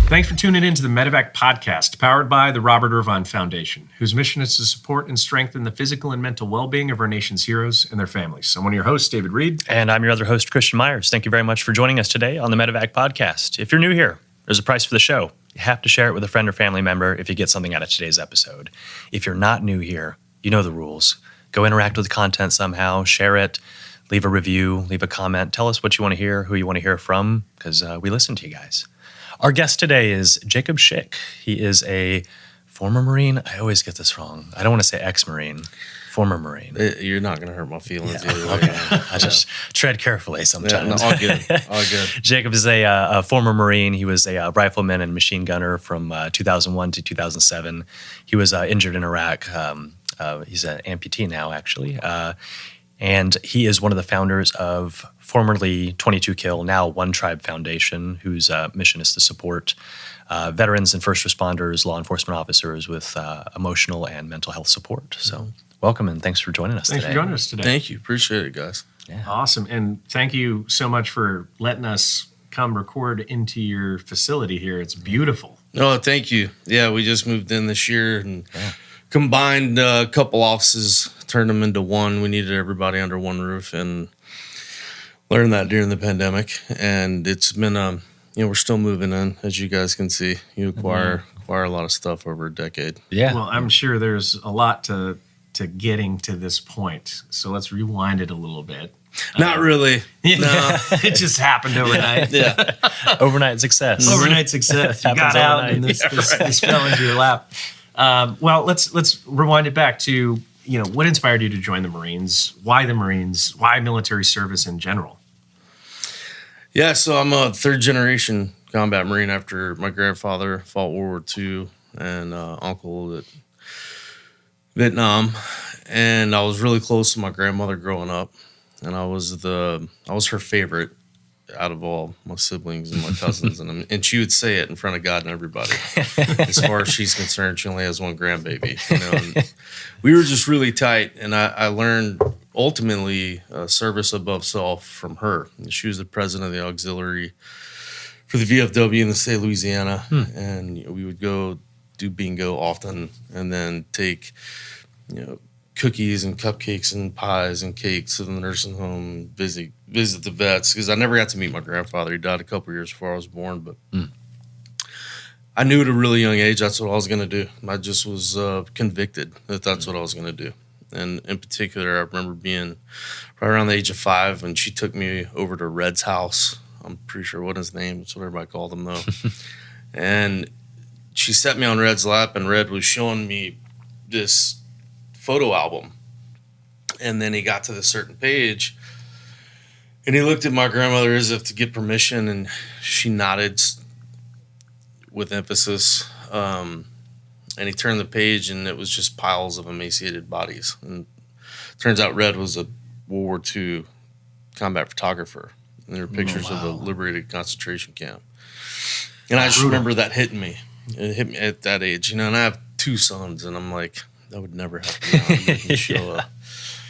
Thanks for tuning in to the Medevac podcast, powered by the Robert Irvine Foundation, whose mission is to support and strengthen the physical and mental well-being of our nation's heroes and their families. I'm one of your hosts, David Reid. And I'm your other host, Christian Meyers. Thank you very much for joining us today on the Medevac podcast. If you're new here, there's a price for the show. You have to share it with a friend or family member if you get something out of today's episode. If you're not new here, you know the rules. Go interact with the content somehow, share it, leave a review, leave a comment. Tell us what you want to hear, who you want to hear from, because we listen to you guys. Our guest today is Jacob Schick. He is a former Marine. I always get this wrong. I don't want to say ex-Marine, former Marine. You're not going to hurt my feelings. Yeah. Okay. I just tread carefully sometimes. Yeah, no, all good. All good. Jacob is a former Marine. He was a rifleman and machine gunner from 2001 to 2007. He was injured in Iraq. He's an amputee now, actually. And he is one of the founders of formerly 22 Kill, now One Tribe Foundation, whose mission is to support veterans and first responders, law enforcement officers with emotional and mental health support. So welcome and thanks for joining us today. Thanks for joining us today. Thank you. Appreciate it, guys. Yeah. Awesome. And thank you so much for letting us come record into your facility here. It's beautiful. Oh, thank you. Yeah, we just moved in this year and combined a couple offices, turned them into one. We needed everybody under one roof and learned that during the pandemic. And it's been, we're still moving in, as you guys can see. You acquire a lot of stuff over a decade. Yeah. Well, I'm sure there's a lot to getting to this point. So let's rewind it a little bit. Not really. No. It just happened overnight. Yeah. Overnight success. Overnight success. You got Happens out overnight. and this fell into your lap. Well, let's rewind it back to, what inspired you to join the Marines? Why the Marines? Why military service in general? Yeah, so I'm a third generation combat Marine after my grandfather fought World War II and uncle at Vietnam. And I was really close to my grandmother growing up. And I was her favorite out of all my siblings and my cousins. And she would say it in front of God and everybody. As far as she's concerned, she only has one grandbaby. And we were just really tight. And I learned ultimately service above self from her. She was the president of the auxiliary for the VFW in the state of Louisiana. And we would go do bingo often and then take, cookies and cupcakes and pies and cakes to the nursing home, visit the vets, because I never got to meet my grandfather. He died a couple years before I was born, but I knew at a really young age that's what I was going to do. I just was convicted that that's what I was going to do. And in particular, I remember being right around the age of 5 when she took me over to Reid's house. I'm pretty sure what his name, that's what everybody called him though. And she set me on Reid's lap, and Reid was showing me this photo album. And then he got to the certain page and he looked at my grandmother as if to get permission, and she nodded with emphasis. And he turned the page and it was just piles of emaciated bodies. And turns out Reid was a World War II combat photographer. And there were pictures of the liberated concentration camp. And I just remember that hitting me. It hit me at that age, and I have 2 sons, and I'm like, that would never happen now. Show up.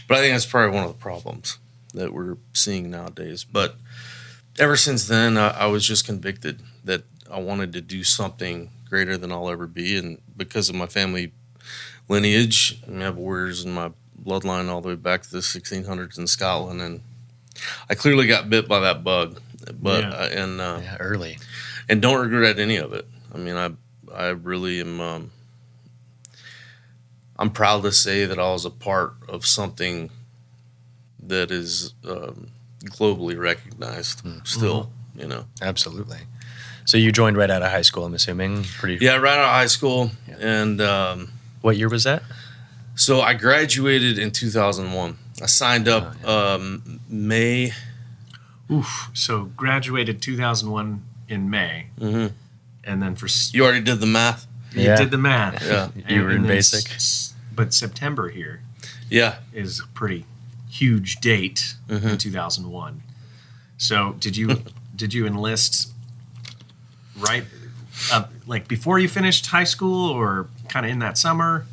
But I think that's probably one of the problems that we're seeing nowadays. But ever since then, I was just convicted that I wanted to do something greater than I'll ever be. And because of my family lineage, I have warriors in my bloodline all the way back to the 1600s in Scotland. And I clearly got bit by that bug. But early. And don't regret any of it. I mean, I really am... I'm proud to say that I was a part of something that is globally recognized still, Absolutely. So you joined right out of high school, I'm assuming? Yeah, right out of high school. Yeah. And what year was that? So I graduated in 2001. I signed up May. So graduated 2001 in May. Mm-hmm. And then You already did the math? You did the math. Yeah. You were in basic. But September here is a pretty huge date in 2001. So did you enlist right like before you finished high school or kind of in that summer?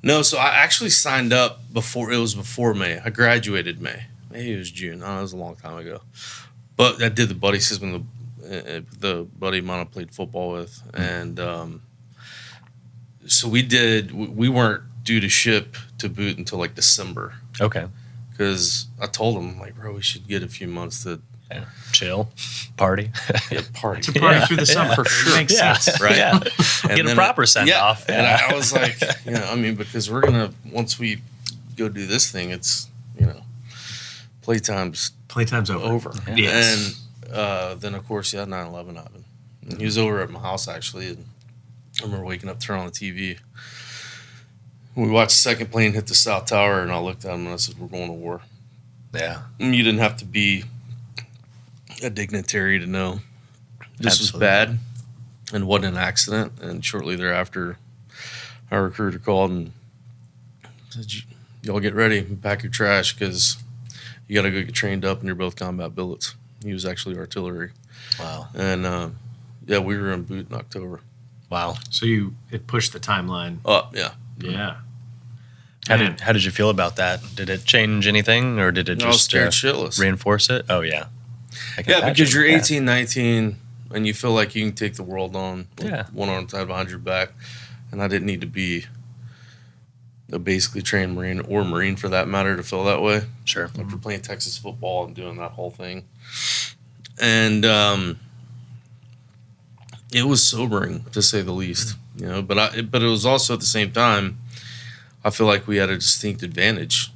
No, so I actually signed up before May. I graduated May. Maybe it was June. It was a long time ago. But I did the buddy system the buddy of mine I played football with. And so we weren't due to ship to boot until like December. Okay. Because I told him, like, bro, we should get a few months to chill, party. Yeah, party. To party through the summer. For sure. Makes sense. Right? Yeah. Get a proper send-off. And I was like, because we're going to, once we go do this thing, it's, playtime's over. Yeah. Yes. And then, of course, 9/11 happened. And he was over at my house, actually, and I remember waking up, turning on the TV. We watched the second plane hit the South Tower, and I looked at him and I said, we're going to war. Yeah. And you didn't have to be a dignitary to know this Absolutely. was bad and wasn't an accident. And shortly thereafter, our recruiter called and said, y'all get ready and pack your trash because you got to go get trained up and you're both combat billets. He was actually artillery. Wow. And, we were in boot in October. Wow. So it pushed the timeline. Yeah. Yeah. How did you feel about that? Did it change anything, or did it just I was scared shitless. reinforce it? Oh, yeah. Because you're 18, 19, and you feel like you can take the world on with one arm tied behind your back. And I didn't need to be a basically trained Marine, or Marine for that matter, to feel that way. Sure. After playing Texas football and doing that whole thing. And it was sobering, to say the least. But it was also at the same time, I feel like we had a distinct advantage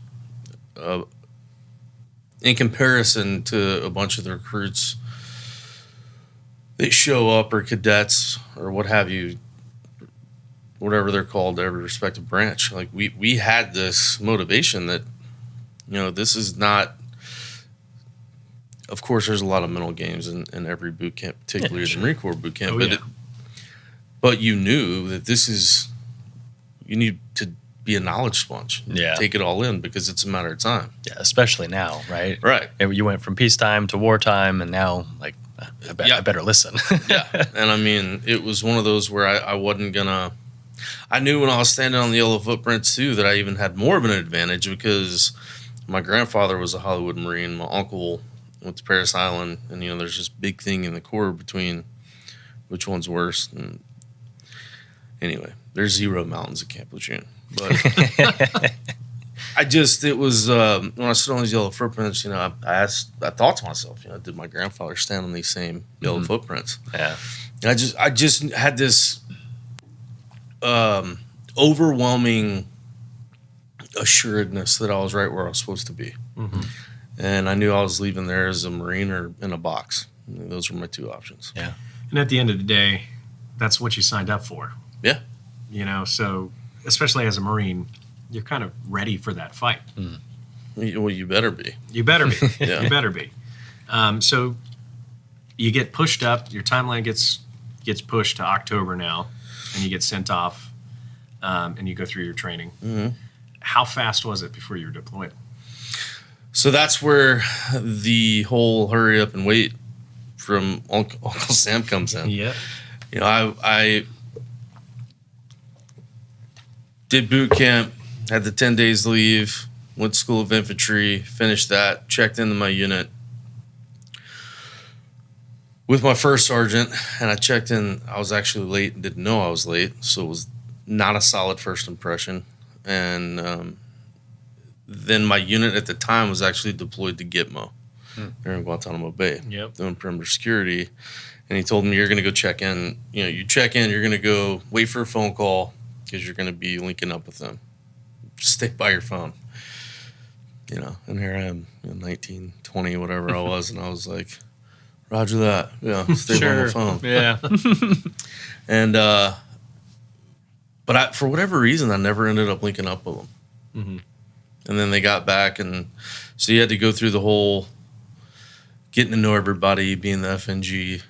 in comparison to a bunch of the recruits that show up, or cadets or what have you, whatever they're called, every respective branch. Like we had this motivation that, this is not, of course, there's a lot of mental games in every boot camp, particularly the Marine Corps boot camp. But you knew that you need to be a knowledge sponge. Yeah. Take it all in because it's a matter of time. Yeah, especially now, right? Right. You went from peacetime to wartime, and now, like, I better listen. Yeah. And it was one of those where I wasn't gonna. I knew when I was standing on the yellow footprints too that I even had more of an advantage because my grandfather was a Hollywood Marine. My uncle went to Paris Island, and there's this big thing in the Corps between which one's worse. And anyway, there's 0 mountains at Camp Lejeune. But it was when I stood on these yellow footprints, I thought to myself, did my grandfather stand on these same yellow footprints? Yeah. And I just had this overwhelming assuredness that I was right where I was supposed to be. Mm-hmm. And I knew I was leaving there as a Marine or in a box. Those were my two options. Yeah. And at the end of the day, that's what you signed up for. Yeah. So especially as a Marine, you're kind of ready for that fight. Mm. Well, you better be. You better be. Yeah. You better be. So you get pushed up. Your timeline gets pushed to October now, and you get sent off, and you go through your training. Mm-hmm. How fast was it before you were deployed? So that's where the whole hurry up and wait from Uncle Sam comes in. Yeah. I did boot camp, had the 10 days leave, went to School of Infantry, finished that, checked into my unit with my first sergeant, and I checked in. I was actually late and didn't know I was late, so it was not a solid first impression. And then my unit at the time was actually deployed to Gitmo. There in Guantanamo Bay, doing perimeter security. And he told me, you're going to go check in. You check in, you're going to go wait for a phone call because you're going to be linking up with them. Stay by your phone. And here I am, 19, 20, whatever I was. And I was like, roger that. Yeah, stay by my phone. Yeah. And, but for whatever reason, I never ended up linking up with them. Mm-hmm. And then they got back. And so you had to go through the whole getting to know everybody, being the FNG,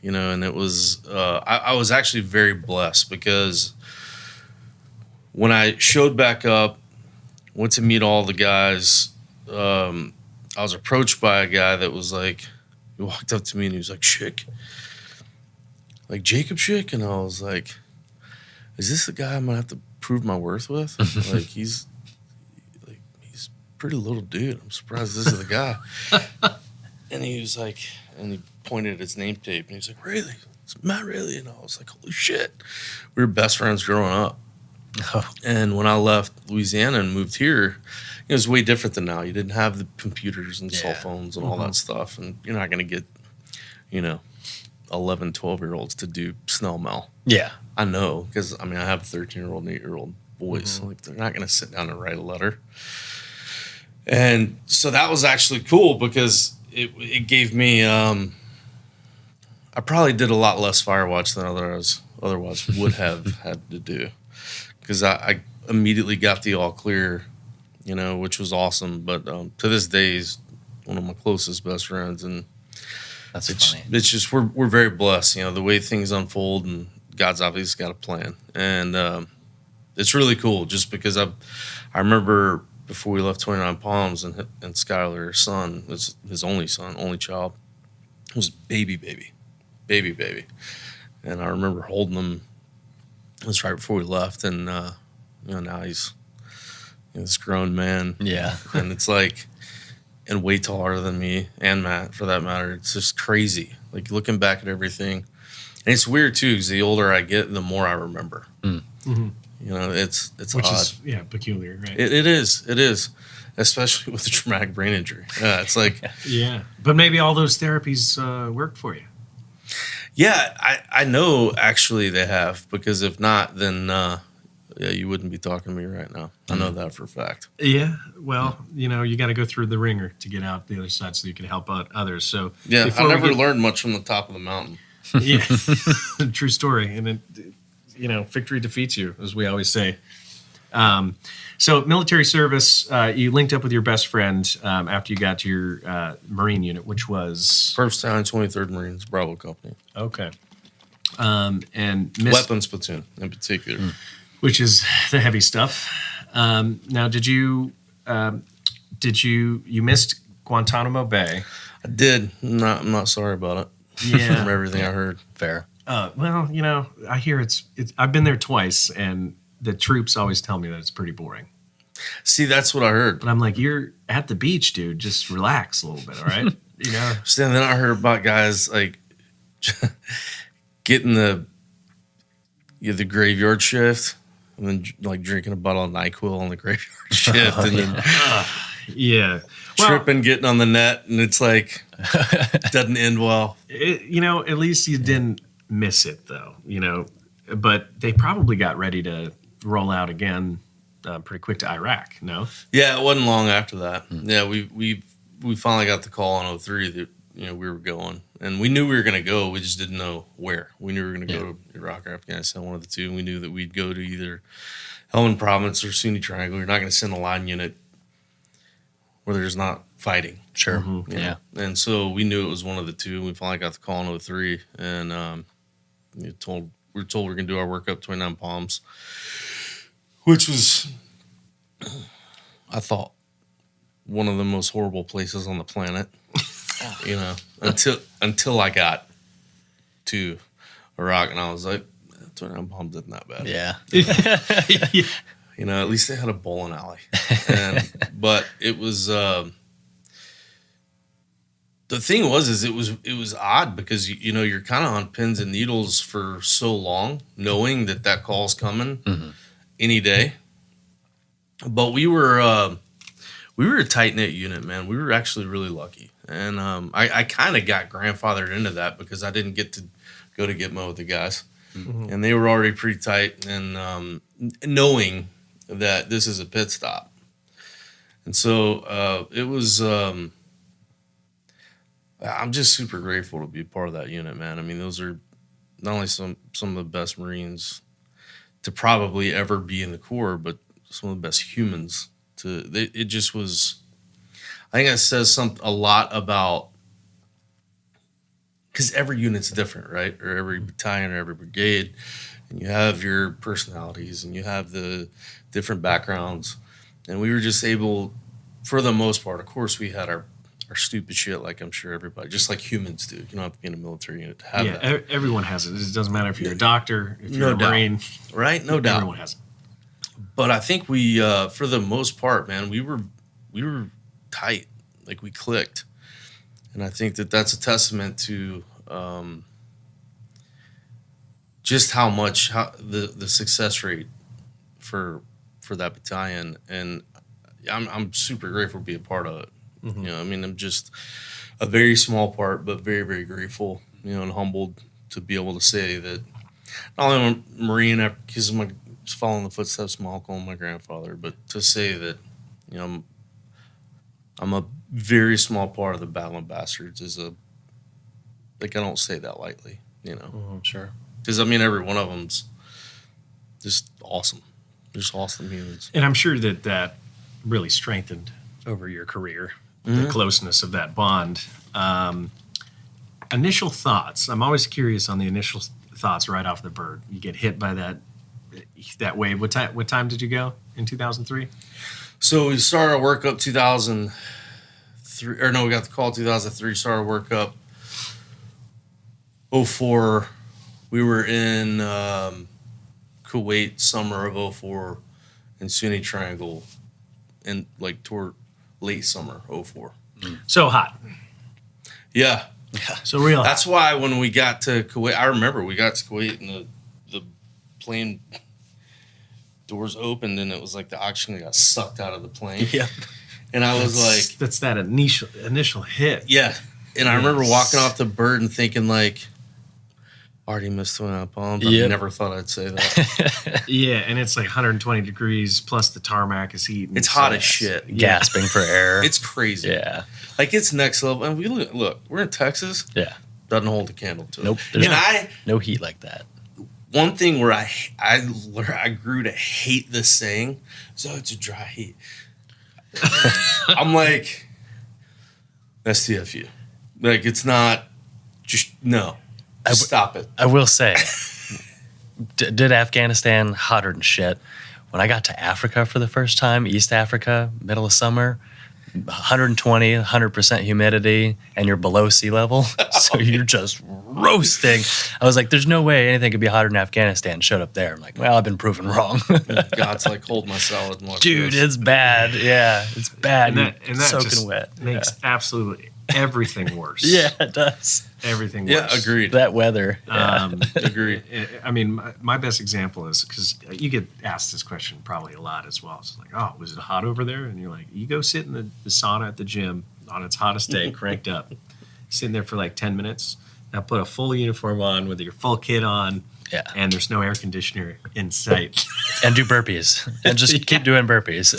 and it was, I was actually very blessed because when I showed back up, went to meet all the guys, I was approached by a guy that was like, he walked up to me and he was like, Schick, like Jacob Schick? And I was like, is this the guy I'm going to have to prove my worth with? Like, he's a pretty little dude. I'm surprised this is the guy. And he was like, and he pointed at his name tape, and he's like, Rayleigh, it's Matt Rayleigh. And I was like, holy shit. We were best friends growing up. Oh. And when I left Louisiana and moved here, it was way different than now. You didn't have the computers and cell phones and all that stuff. And you're not going to get, 11, 12-year-olds to do snail mail. Yeah. I know, because, I have a 13-year-old and 8-year-old boys. Mm-hmm. Like, they're not going to sit down and write a letter. And so that was actually cool because it gave me, I probably did a lot less Firewatch than otherwise would have had to do. Because I immediately got the all clear, which was awesome. But to this day, he's one of my closest best friends. And that's funny. It's just, we're very blessed, the way things unfold, and God's obviously got a plan. And it's really cool just because I remember before we left 29 Palms and Skylar, her son, his only child, was baby. And I remember holding him. It was right before we left, and now he's this grown man. Yeah. And it's like, and way taller than me and Matt, for that matter. It's just crazy. Like, looking back at everything. And it's weird, too, because the older I get, the more I remember. Mm. Mm-hmm. It's which odd. Is peculiar, right? It is, especially with a traumatic brain injury. Yeah, it's like... Yeah, but maybe all those therapies worked for you. Yeah, I know actually they have, because if not, then you wouldn't be talking to me right now. I know that for a fact. Yeah, well, you got to go through the ringer to get out the other side so you can help out others. So yeah, I never learned much from the top of the mountain. Yeah, true story. And victory defeats you, as we always say. So military service, you linked up with your best friend after you got to your Marine unit, which was 1st Battalion, 23rd Marines, Bravo Company. Okay. And weapons platoon in particular, which is the heavy stuff. Now, did you missed Guantanamo Bay? I did. I'm not sorry about it. Yeah, from everything I heard. Fair. Well, I hear it's. I've been there twice, and the troops always tell me that it's pretty boring. See, that's what I heard. But I'm like, you're at the beach, dude. Just relax a little bit, all right? So then I heard about guys like getting the graveyard shift, and then like drinking a bottle of NyQuil on the graveyard shift, and then tripping, getting on the net, and it's like doesn't end well. At least you didn't miss it, though. But they probably got ready to roll out again pretty quick to Iraq. No. Yeah, it wasn't long after that. Yeah, we finally got the call on 03 that we were going, and we knew we were going to go. We just didn't know where. We knew we were going to go to Iraq or Afghanistan, one of the two. And we knew that we'd go to either Helmand Province or Sunni Triangle. You're not going to send a line unit where there's not fighting. Sure. Mm-hmm. Yeah. And so we knew it was one of the two. We finally got the call in 03, and we were told we were going to do our work up 29 Palms, which was, I thought, one of the most horrible places on the planet. Until I got to Iraq, and I was like, 29 Palms isn't that bad. Yeah. At least they had a bowling alley. But it was the thing was it was odd because you're kind of on pins and needles for so long, knowing that call's coming any day. But we were a tight knit unit, man. We were actually really lucky, and I kind of got grandfathered into that because I didn't get to go to Gitmo with the guys, and they were already pretty tight, and knowing that this is a pit stop, and so it was. I'm just super grateful to be a part of that unit, man. I mean, those are not only some of the best Marines to probably ever be in the Corps, but some of the best humans. It just was. I think that says a lot about, because every unit's different, right? Or every battalion or every brigade, and you have your personalities and you have the different backgrounds, and we were just able, for the most part. Of course, we had our stupid shit, like I'm sure everybody, just like humans do. You don't have to be in a military unit to have that. Everyone has it. It doesn't matter if you're a doctor, if you're a Marine, right? No doubt, everyone has it. But I think we, for the most part, man, we were tight, like we clicked, And I think that that's a testament to just how much the success rate for that battalion, and I'm super grateful to be a part of it. Mm-hmm. You know, I mean, I'm just a very small part, but very, very grateful, you know, and humbled to be able to say that not only am I a Marine because I'm following the footsteps of my uncle and my grandfather, but to say that, you know, I'm a very small part of the Battle of Bastards is I don't say that lightly, you know. Mm-hmm. Sure. Because, I mean, every one of them's just awesome. Just awesome humans. And I'm sure that really strengthened over your career, the closeness of that bond. Initial thoughts. I'm always curious on the initial thoughts right off the bird. You get hit by that wave. What time did you go in 2003? So we started our workup 2003, or no, we got the call 2003. Started workup 04. We were in Kuwait summer of 04 and Sunni Triangle and toward late summer 04. So hot. Yeah. So real. That's why when we got to Kuwait, I remember we got to Kuwait and the plane doors opened and it was like the oxygen got sucked out of the plane. Yeah. And I was like, that's that initial hit. yeah. And I remember walking off the bird and thinking like, already missed 29 pounds. I never thought I'd say that. Yeah, and it's like 120 degrees plus the tarmac is heating. It's hot as shit. Gasping for air. It's crazy. Yeah. Like it's next level. And we look, we're in Texas. Yeah. Doesn't hold a candle to it. Nope. There's no heat like that. One thing where I grew to hate this saying, so it's a dry heat. I'm like, STFU. Like it's not just no. Just stop it. I will say, did Afghanistan hotter than shit. When I got to Africa for the first time, East Africa, middle of summer, 120, 100% humidity, and you're below sea level. So you're just roasting. I was like, there's no way anything could be hotter than Afghanistan. Showed up there. I'm like, well, I've been proven wrong. God's like, hold my salad and watch Dude, this. it's bad. Yeah, it's bad. And that soaking just wet. makes absolutely everything worse. Yeah, it does. Everything worse. Yeah, agreed. That weather. Yeah. Agreed. I mean, my best example is because you get asked this question probably a lot as well. It's like, oh, was it hot over there? And you're like, you go sit in the sauna at the gym on its hottest day, cranked up, sitting there for like 10 minutes. Now put a full uniform on with your full kit on. Yeah. And there's no air conditioner in sight. And do burpees. And just keep doing burpees.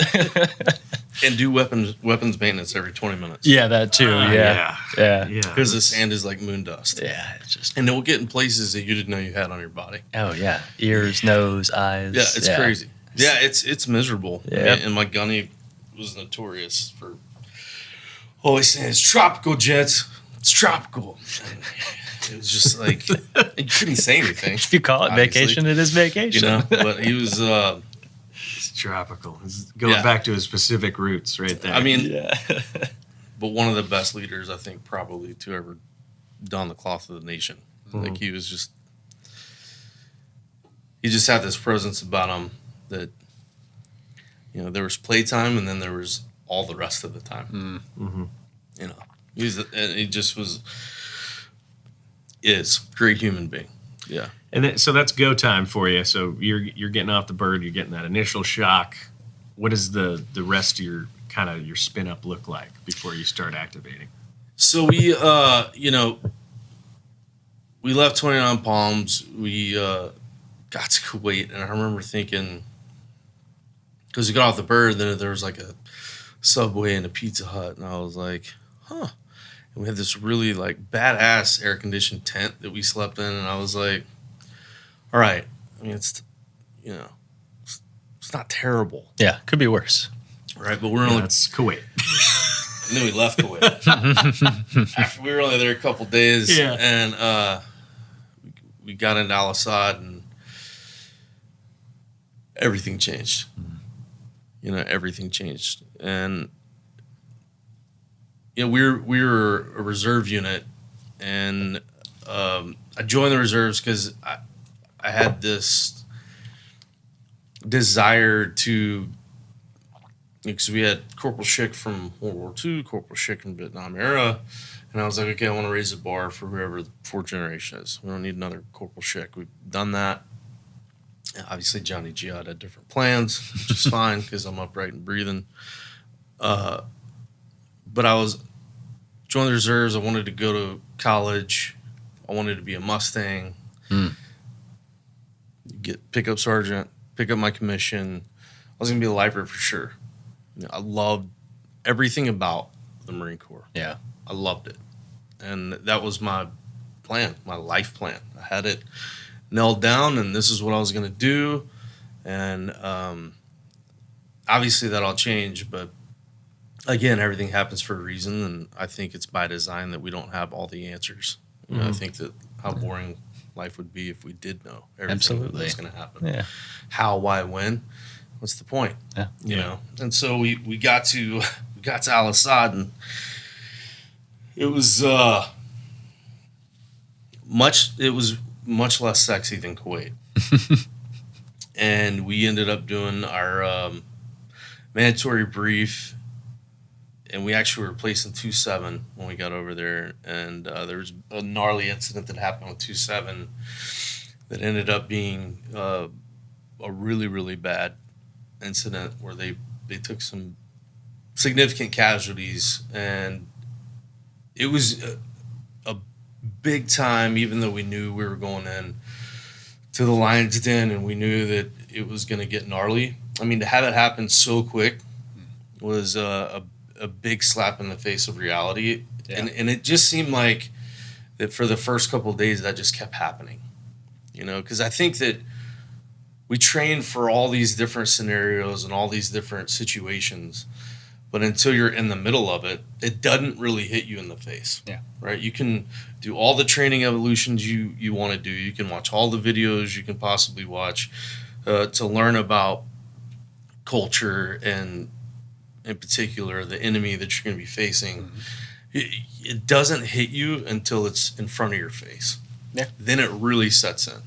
And do weapons maintenance every 20 minutes. Yeah, that too. Yeah. Because the sand is like moon dust. Yeah. It's just. And it will get in places that you didn't know you had on your body. Oh yeah. Ears, nose, eyes. Yeah, it's crazy. Yeah, it's miserable. Yeah. And my gunny was notorious for always saying, it's tropical, Jets. It's tropical. And it was just like, you couldn't say anything. If you call it obviously. vacation, it is vacation. You know, but he was... It's tropical. It's going back to his Pacific roots right there. I mean, but one of the best leaders, I think, probably to ever don the cloth of the nation. Mm-hmm. Like, he just had this presence about him that, you know, there was playtime and then there was all the rest of the time. Mm-hmm. You know, he just is a great human being. Yeah. And then, so that's go time for you. So you're getting off the bird, you're getting that initial shock. What does the rest of your kind of your spin up look like before you start activating? So we we left 29 Palms. We got to Kuwait, and I remember thinking, because we got off the bird, then there was like a Subway and a Pizza Hut, and I was like, huh. And we had this really like badass air conditioned tent that we slept in, and I was like, all right. I mean, it's not terrible. Yeah, could be worse. Right, but we're only... That's Kuwait. And then we left Kuwait. After we were only there a couple days, and we got into Al Asad, and everything changed. You know, everything changed. And, you know, we were a reserve unit, and I joined the reserves because I had this desire to, because we had Corporal Schick from World War II, Corporal Schick in Vietnam era, And I was like, okay, I want to raise the bar for whoever the fourth generation is. We don't need another Corporal Schick. We've done that. And obviously, Johnny Giad had different plans, which is fine because I'm upright and breathing. But I was joined the reserves. I wanted to go to college. I wanted to be a Mustang. Pick up sergeant, pick up my commission. I was going to be a lifer for sure. I loved everything about the Marine Corps. Yeah. I loved it. And that was my plan, my life plan. I had it nailed down, and this is what I was going to do. And obviously that all changed, but again, everything happens for a reason, and I think it's by design that we don't have all the answers. You know, I think that how boring life would be if we did know everything that was going to happen. Yeah. How, why, when? What's the point? Yeah. You know. And so we got to Al Assad, and it was much less sexy than Kuwait. And we ended up doing our mandatory brief, and we actually were placing 2-7 when we got over there. And there was a gnarly incident that happened with 2-7 that ended up being a really, really bad incident where they took some significant casualties. And it was a big time, even though we knew we were going in to the lion's den and we knew that it was going to get gnarly. I mean, to have it happen so quick was a big slap in the face of reality. Yeah. And it just seemed like that for the first couple of days that just kept happening, you know, because I think that we train for all these different scenarios and all these different situations, but until you're in the middle of it, it doesn't really hit you in the face. Yeah. Right? You can do all the training evolutions you want to do. You can watch all the videos you can possibly watch to learn about culture and, in particular, the enemy that you're going to be facing. It doesn't hit you until it's in front of your face. Yeah. Then it really sets in.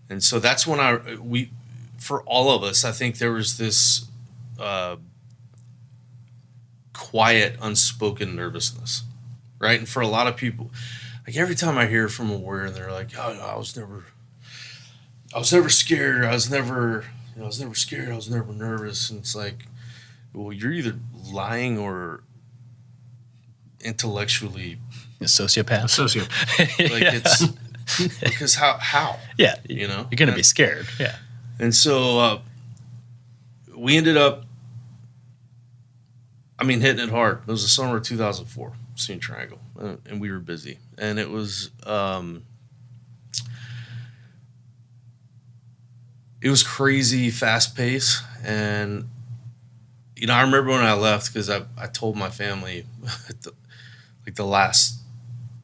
And so that's when for all of us, I think there was this quiet, unspoken nervousness, right? And for a lot of people, like every time I hear from a warrior and they're like, "Oh, no, I was never scared. I was never scared. I was never nervous." And it's like, well, you're either lying or intellectually a sociopath. Like it's because how? Yeah, you know, you're gonna be scared. Yeah. And so we ended up, hitting it hard. It was the summer of 2004, Scene Triangle, and we were busy. And it was crazy, fast pace. And, you know, I remember when I left because I told my family, the last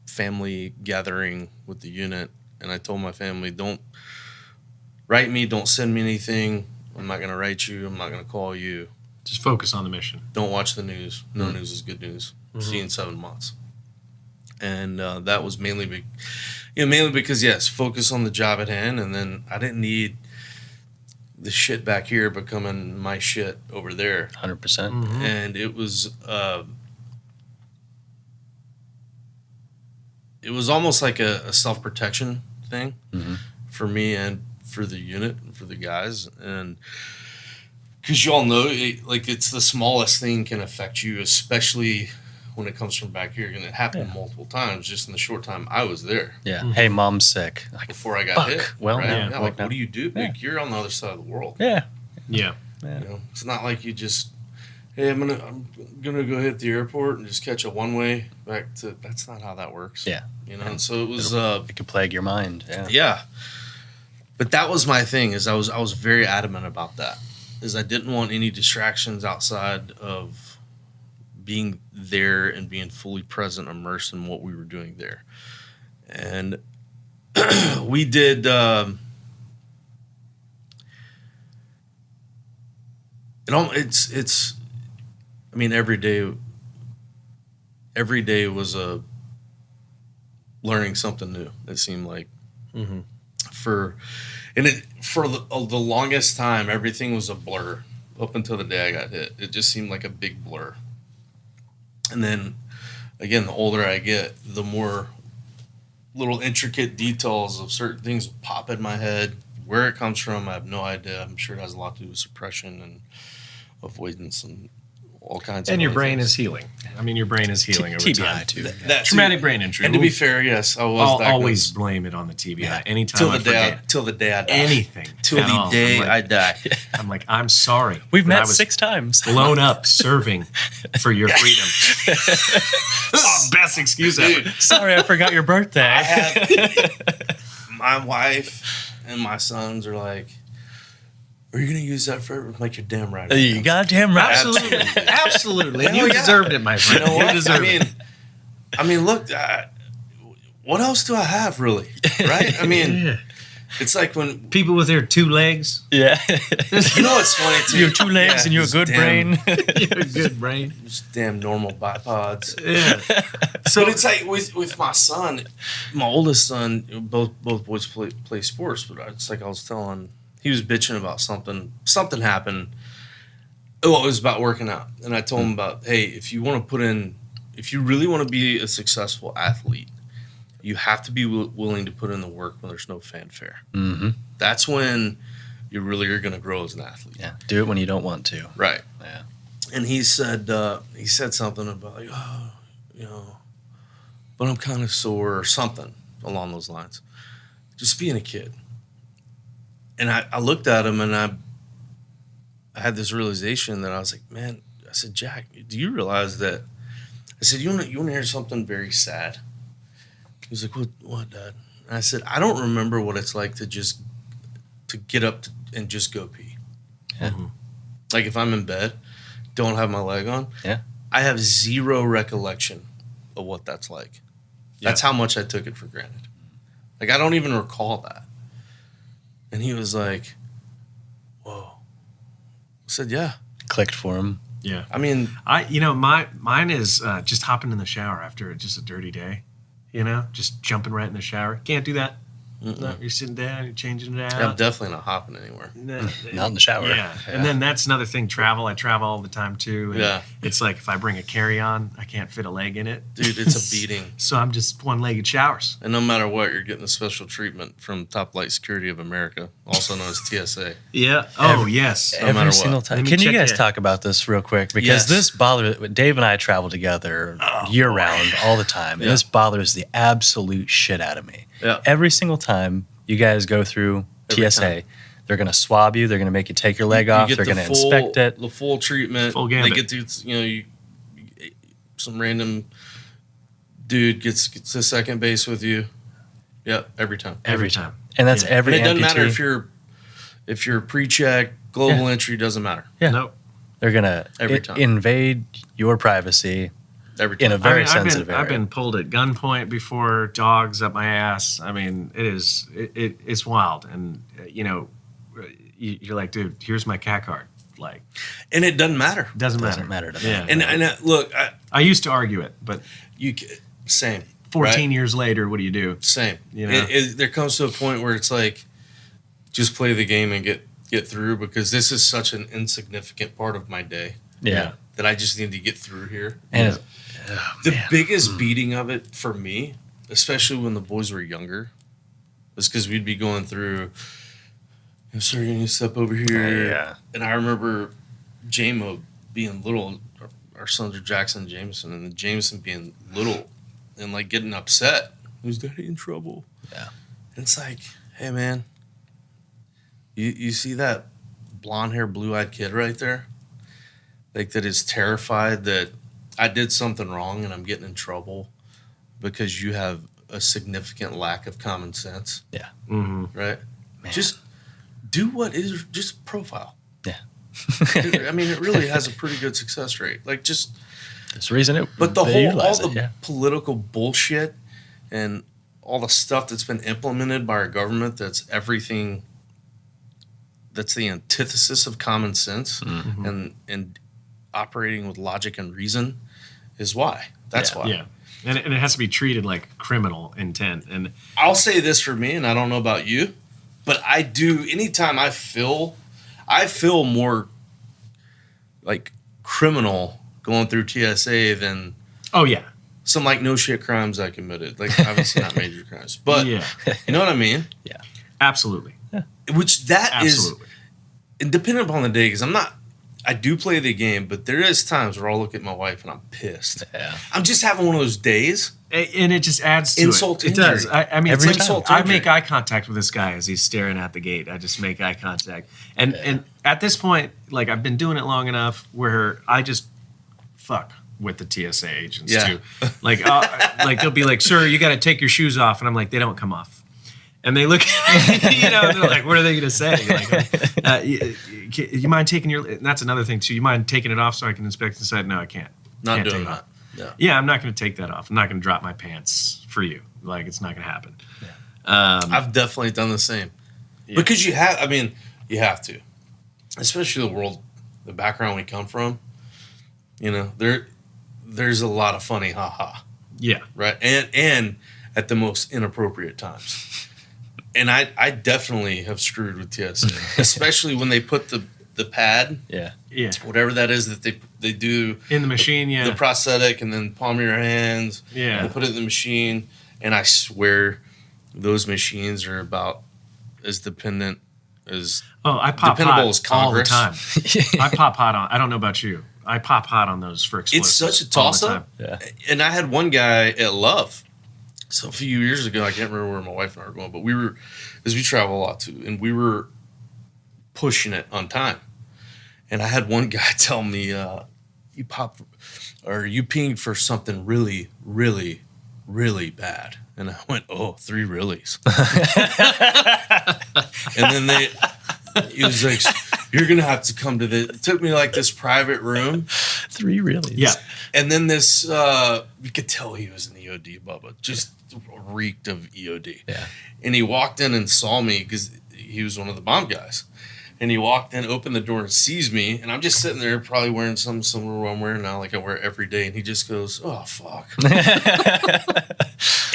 family gathering with the unit, and I told my family, don't write me, don't send me anything. I'm not going to write you. I'm not going to call you. Just focus on the mission. Don't watch the news. No news is good news. See you in 7 months. And that was mainly because, yes, focus on the job at hand. And then I didn't need the shit back here becoming my shit over there. 100%. And it was almost like a self-protection thing for me and for the unit and for the guys. And because you all know, it's the smallest thing can affect you, especially when it comes from back here. And it happened multiple times just in the short time I was there. Yeah. Hey, mom's sick. Like, before I got hit. Well, right? yeah. What do you do? Yeah. Like, you're on the other side of the world. Yeah. Yeah. You know, it's not like you just, hey, I'm gonna go hit the airport and just catch a one-way back to. That's not how that works. Yeah. You know, and so it was. It could plague your mind. Yeah. Yeah. But that was my thing. Is I was very adamant about that. Is I didn't want any distractions outside of being there and being fully present, immersed in what we were doing there. And we did. It's. I mean, every day was a learning something new. It seemed like for the longest time, everything was a blur up until the day I got hit. It just seemed like a big blur. And then again, the older I get, the more little intricate details of certain things pop in my head. Where it comes from, I have no idea. I'm sure it has a lot to do with suppression and avoidance and all kinds of And your brain things. is healing. I mean, your brain is healing over time. TBI too. That Traumatic brain injury. And to be fair, yes, I was I'll diagnosed. always blame it on the TBI. Yeah. Anytime till I the day forget till the day I die. anything. Till at the all, day I'm I like, die. I'm like, I'm sorry. We've that I met was 6 times. blown up serving for your freedom. Oh, best excuse ever. Dude, Sorry, I forgot your birthday. I have my wife and my sons are like, "Are you gonna use that for?" I'm like, "You're damn right." You goddamn right. Absolutely. Absolutely. And Hell you yeah. deserved it, my friend. You know what? deserved it. I mean, look. What else do I have, really? Right? I mean, Yeah. it's like when People with their 2 legs. Yeah. you know what's funny too. You have 2 legs and you have a good brain. You have a good brain. Just damn normal bipods. Yeah. So it's like with my son, my oldest son, both boys play sports, but it's like I was telling, he was bitching about something. Something happened. Well, it was about working out, and I told him about, hey, if you really want to be a successful athlete, you have to be willing to put in the work when there's no fanfare. Mm-hmm. That's when you really are going to grow as an athlete. Yeah. Do it when you don't want to. Right. Yeah. And he said something about like, oh, but I'm kind of sore or something along those lines. Just being a kid. And I looked at him and I had this realization that I was like, man, I said, Jack, do you realize that? I said, you want to hear something very sad? He was like, what, Dad? And I said, I don't remember what it's like to get up and just go pee. Yeah. Mm-hmm. Like if I'm in bed, don't have my leg on. Yeah. I have zero recollection of what that's like. That's how much I took it for granted. Like I don't even recall that. And he was like, whoa. I said, yeah. Clicked for him. Yeah. I mean, mine is just hopping in the shower after just a dirty day. Just jumping right in the shower. Can't do that. No, you're sitting down, you're changing it out. I'm definitely not hopping anywhere. Not in the shower. Yeah. And then that's another thing, travel. I travel all the time too. And Yeah. it's like if I bring a carry-on, I can't fit a leg in it. Dude, it's a beating. So I'm just one-legged showers. And no matter what, you're getting a special treatment from Top Flight Security of America, also known as TSA. Yeah. Yes. No matter Every what. single time. Let me Can you check guys it. talk about this real quick? Because Yes. this bothers Dave and I travel together year round all the time. And this bothers the absolute shit out of me. Yeah. Every single time you guys go through Every TSA, time. they're going to swab you. They're going to make you take your leg off. You get They're the going to inspect it. The full treatment. Full gambit. They get to, some random dude gets to second base with you. Yep, every time. Every time. And that's Yeah. every And it doesn't matter amputee. if you're pre-check, global entry, doesn't matter. Yeah. Nope. They're going to Every time. invade your privacy Every in time. a very I've sensitive been, area. I've been pulled at gunpoint before, dogs up my ass. I mean, it's wild. And, you're like, dude, here's my cat card. Like, And it doesn't matter. doesn't matter. Doesn't matter to Yeah. them. And look, I used to argue it, but same. 14 right? years later, what do you do? Same. You know? There comes to a point where it's like, just play the game and get through, because this is such an insignificant part of my day yeah. that I just need to get through here. And it's- The biggest beating of it for me, especially when the boys were younger, was because we'd be going through, sir, you need to step over here. Yeah. And I remember J-Mo being little, our sons are Jackson and Jameson, and then Jameson being little and like getting upset. Is Daddy in trouble? Yeah. And it's like, hey man, you see that blonde hair, blue eyed kid right there? Like that is terrified that I did something wrong and I'm getting in trouble because you have a significant lack of common sense. Yeah. Mm-hmm. Right? Man. Just do what is just profile. Yeah. I mean, it really has a pretty good success rate. Like just, There's a reason it. but they all utilize the it, yeah. political bullshit and all the stuff that's been implemented by our government, that's everything, that's the antithesis of common sense and operating with logic and reason is why. That's why. Yeah. And it has to be treated like criminal intent. And I'll say this for me, and I don't know about you, but I do, anytime I feel more like criminal going through TSA than oh, yeah. some like no shit crimes I committed. Like obviously not major crimes, but you know what I mean? Yeah, absolutely. Yeah. Which that is dependent upon the day, because I do play the game, but there is times where I'll look at my wife and I'm pissed. Yeah. I'm just having one of those days. And it just adds to insult it. It does. I mean, every time I make eye contact with this guy as he's staring at the gate. I just make eye contact. And at this point, like I've been doing it long enough where I just fuck with the TSA agents too. Like they'll be like, "Sir, you got to take your shoes off," and I'm like, "They don't come off." And they look at me, you know, and they're like, "What are they going to say?" Like, you mind taking your? And that's another thing too. You mind taking it off so I can inspect inside? No, I can't. Not can't doing that. Yeah, I'm not going to take that off. I'm not going to drop my pants for you. Like, it's not going to happen. Yeah. I've definitely done the same. Yeah. Because you have to. Especially the background we come from. You know, there's a lot of funny ha-ha. Yeah. Right? And at the most inappropriate times. And I definitely have screwed with TSA. Especially when they put the pad. Yeah. Whatever that is that they do in the machine, the prosthetic, and then palm of your hands. Yeah. And they put it in the machine, and I swear those machines are about as dependent as I pop hot all the time. I pop hot on. I don't know about you. I pop hot on those for explosives. It's such a toss up. Yeah. And I had one guy at Love. So a few years ago, I can't remember where my wife and I were going, but because we travel a lot too, and we were pushing it on time. And I had one guy tell me, you peeing for something really, really, really bad. And I went, 3 reallys. And then he was like, you're going to have to come to it took me like this private room. 3 reallys. Yeah. And then this, you could tell he was an EOD, Bubba, just reeked of EOD. Yeah. And he walked in and saw me because he was one of the bomb guys. And he walked in, opened the door, and sees me. And I'm just sitting there probably wearing something similar to what I'm wearing now, like I wear every day. And he just goes, "Oh, fuck."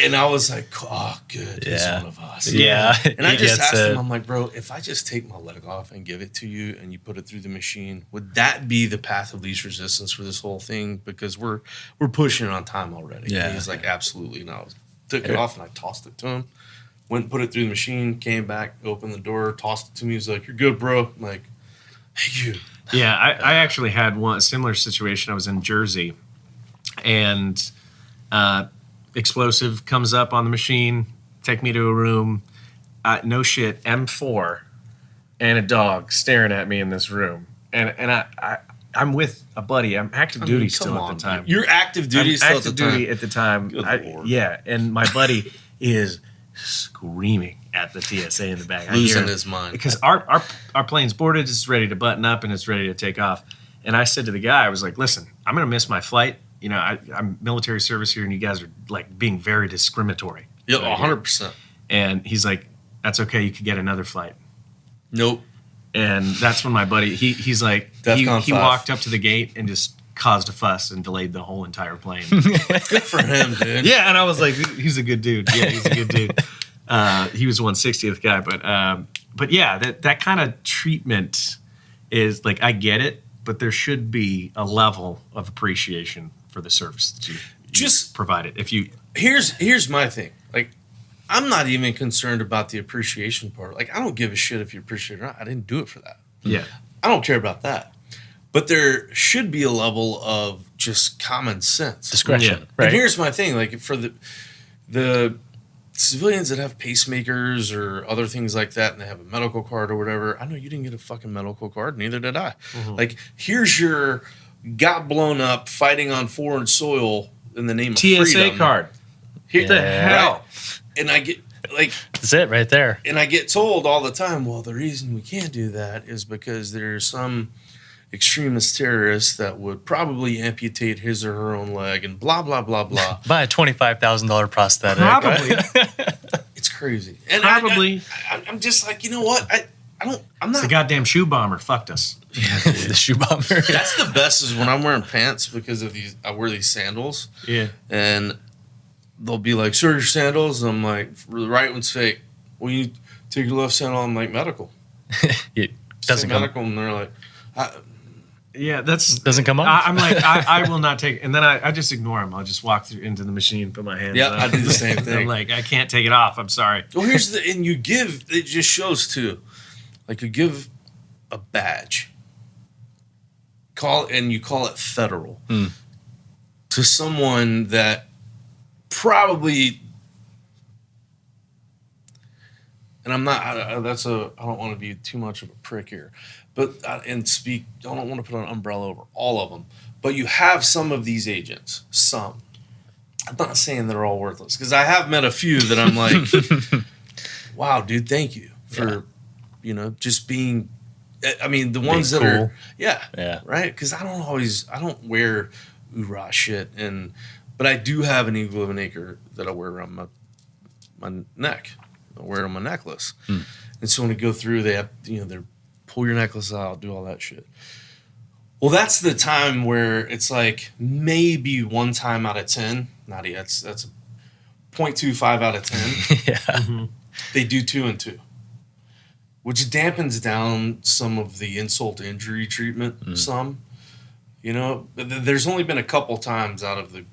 And I was like, "Oh, good. He's one of us." Yeah. And I just asked him, I'm like, "Bro, if I just take my leg off and give it to you and you put it through the machine, would that be the path of least resistance for this whole thing? Because we're pushing it on time already." Yeah. And he's like, "Absolutely not." Took it off and I tossed it to him. Went and put it through the machine, came back, opened the door, tossed it to me. He's like, "You're good, bro." I'm like, "Thank you." Yeah, I actually had a similar situation. I was in Jersey, and explosive comes up on the machine, take me to a room. No shit, M4 and a dog staring at me in this room. And I'm with a buddy. I'm active duty still at the time. You're active duty still at the time? Active duty at the time. Good Lord. Yeah, and my buddy is screaming at the TSA in the back. Losing his mind. Because our plane's boarded, it's ready to button up, and it's ready to take off. And I said to the guy, I was like, "Listen, I'm going to miss my flight. You know, I'm military service here, and you guys are like being very discriminatory." Yeah, 100%. And he's like, "That's okay. You could get another flight." Nope. And that's when my buddy, he's like, he walked up to the gate and just caused a fuss and delayed the whole entire plane. Good for him, dude. Yeah, and I was like, he's a good dude. Yeah, he's a good dude. He was 160th guy, but yeah, that kind of treatment is like, I get it, but there should be a level of appreciation for the service that you just provided. Here's my thing. Like, I'm not even concerned about the appreciation part. Like, I don't give a shit if you appreciate it or not. I didn't do it for that. Yeah. I don't care about that. But there should be a level of just common sense. Discretion. Yeah. Right? And here's my thing. Like, for the civilians that have pacemakers or other things like that and they have a medical card or whatever, I know you didn't get a fucking medical card. Neither did I. Mm-hmm. Like, here's your got blown up fighting on foreign soil in the name of TSA freedom. card. What the hell? Right? And I get, like... That's it right there. And I get told all the time, well, the reason we can't do that is because there's some extremist terrorist that would probably amputate his or her own leg and blah, blah, blah, blah. Buy a $25,000 prosthetic. Probably. It's crazy. And probably. I'm just like, you know what? I'm not... The goddamn shoe bomber fucked us. Yeah, the shoe bomber. That's the best is when I'm wearing pants because of these, I wear these sandals. Yeah. And they'll be like, "Sir, your sandals?" And I'm like, "The right one's fake." "Well, you take your left sandal." I'm like, "Medical." It doesn't medical. And they're like, Yeah, that's doesn't come up. I'm like, I will not take, and then I just ignore them. I'll just walk through into the machine, put my hands. Yeah, up. I do the same thing. I'm like, I can't take it off. I'm sorry. Well, and you give, it just shows too, like you give a badge, you call it federal to someone that probably, and I'm not, I don't want to be too much of a prick here, but, I don't want to put an umbrella over all of them, but you have some of these agents, some. I'm not saying they're all worthless, because I have met a few that I'm like, wow, dude, thank you for, just being, I mean, the ones that cool. are, right? Because I don't wear oorah shit, but I do have an eagle of an acre that I wear around my neck. I wear it on my necklace. And so when I go through, they have, they're pull your necklace out, do all that shit. Well, that's the time where it's like maybe one time out of 10, that's a 0.25 out of 10. They do 2 and 2, which dampens down some of the insult to injury treatment. Some, there's only been a couple times out of the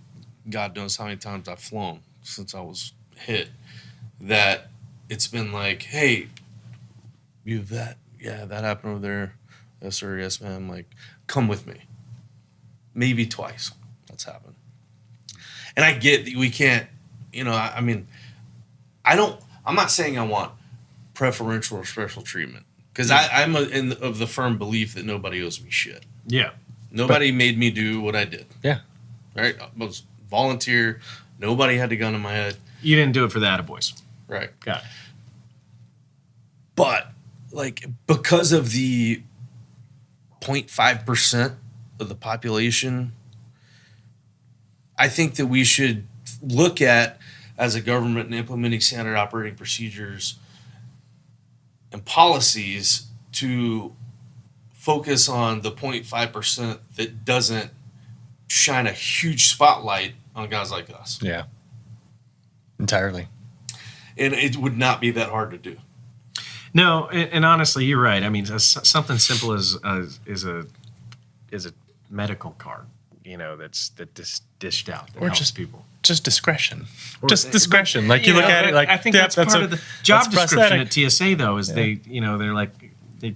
God knows how many times I've flown since I was hit that it's been like, hey, you vet. Yeah, that happened over there. Yes, sir. Yes, ma'am. Like, come with me. Maybe twice that's happened. And I get that we can't, I mean, I'm not saying I want preferential or special treatment, because I'm of the firm belief that nobody owes me shit. Yeah. Nobody made me do what I did. Yeah. Right? I was volunteer. Nobody had a gun in my head. You didn't do it for the attaboys. Right. Got it. But, because of the 0.5% of the population, I think that we should look at, as a government, and implementing standard operating procedures and policies to focus on the 0.5% that doesn't shine a huge spotlight on guys like us. Yeah. Entirely. And it would not be that hard to do. No, and honestly, you're right. I mean, something simple as a medical card, that's dished out that helps people. Just discretion. Just discretion. Like you look at it, like I think that's part of the job description at TSA, though, is they're like they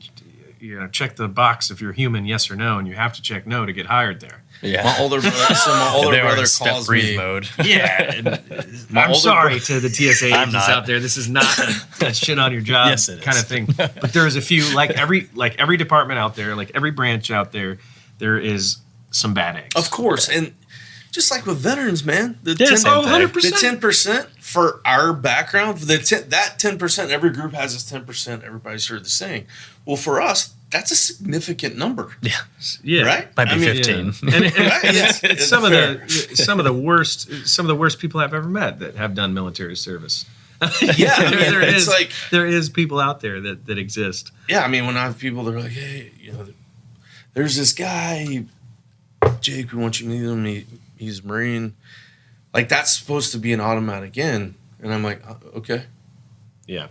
check the box if you're human, yes or no, and you have to check no to get hired there. Yeah. My older brother calls me. Mode. Yeah. I'm sorry to the TSA agents out there. This is not a shit on your job kind of thing. But there's a few, like every department out there, like every branch out there, there is some bad eggs. Of course. And just like with veterans, man, the 100%. The 10% for our background, that 10%, every group has its 10%. Everybody's heard the saying. Well, for us, that's a significant number. Yeah. Right? Might be 15. And it's some of the worst people I've ever met that have done military service. Yeah, I mean, there is people out there that exist. Yeah, I mean, when I have people that are like, hey, there's this guy, Jake, we want you to meet him. He's a Marine. Like, that's supposed to be an automatic in. And I'm like, okay. Yeah.